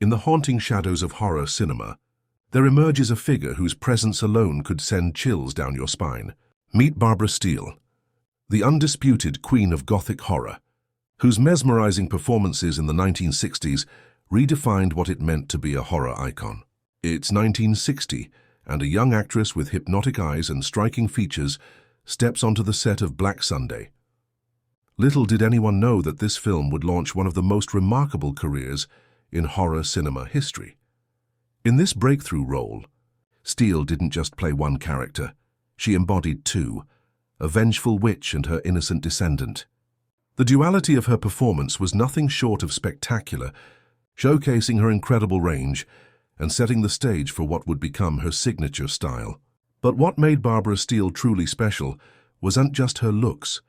In the haunting shadows of horror cinema, there emerges a figure whose presence alone could send chills down your spine. Meet Barbara Steele, the undisputed queen of Gothic horror, whose mesmerizing performances in the 1960s redefined what it meant to be a horror icon. It's 1960, and a young actress with hypnotic eyes and striking features steps onto the set of Black Sunday. Little did anyone know that this film would launch one of the most remarkable careers in horror cinema history. In this breakthrough role, Steele didn't just play one character, she embodied two, a vengeful witch and her innocent descendant. The duality of her performance was nothing short of spectacular, showcasing her incredible range and setting the stage for what would become her signature style. But what made Barbara Steele truly special wasn't just her looks,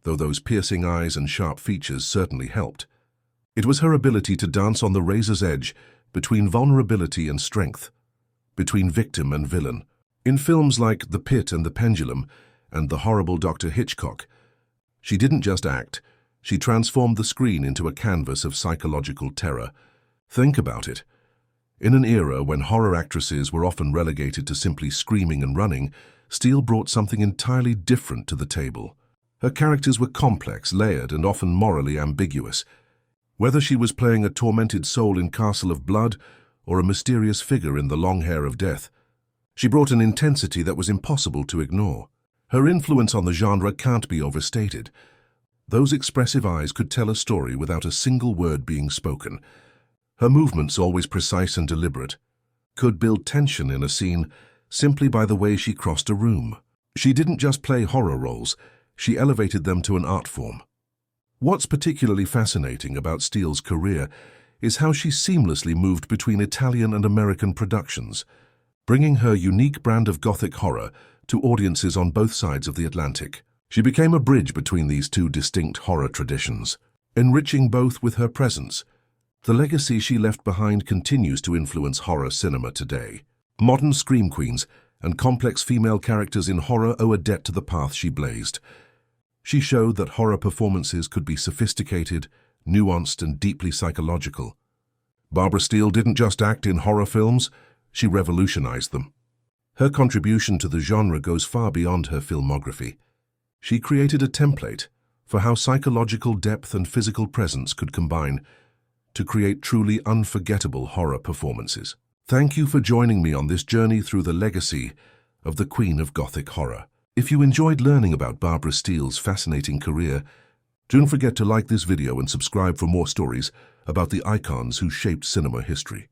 though those piercing eyes and sharp features certainly helped. It was her ability to dance on the razor's edge between vulnerability and strength, between victim and villain. In films like The Pit and the Pendulum and The Horrible Dr. Hitchcock, she didn't just act, she transformed the screen into a canvas of psychological terror. Think about it. In an era when horror actresses were often relegated to simply screaming and running, Steele brought something entirely different to the table. Her characters were complex, layered, and often morally ambiguous. Whether she was playing a tormented soul in Castle of Blood or a mysterious figure in The Long Hair of Death, she brought an intensity that was impossible to ignore. Her influence on the genre can't be overstated. Those expressive eyes could tell a story without a single word being spoken. Her movements, always precise and deliberate, could build tension in a scene simply by the way she crossed a room. She didn't just play horror roles, she elevated them to an art form. What's particularly fascinating about Steele's career is how she seamlessly moved between Italian and American productions, bringing her unique brand of Gothic horror to audiences on both sides of the Atlantic. She became a bridge between these two distinct horror traditions, enriching both with her presence. The legacy she left behind continues to influence horror cinema today. Modern scream queens and complex female characters in horror owe a debt to the path she blazed. She showed that horror performances could be sophisticated, nuanced, and deeply psychological. Barbara Steele didn't just act in horror films, she revolutionized them. Her contribution to the genre goes far beyond her filmography. She created a template for how psychological depth and physical presence could combine to create truly unforgettable horror performances. Thank you for joining me on this journey through the legacy of the Queen of Gothic Horror. If you enjoyed learning about Barbara Steele's fascinating career, don't forget to like this video and subscribe for more stories about the icons who shaped cinema history.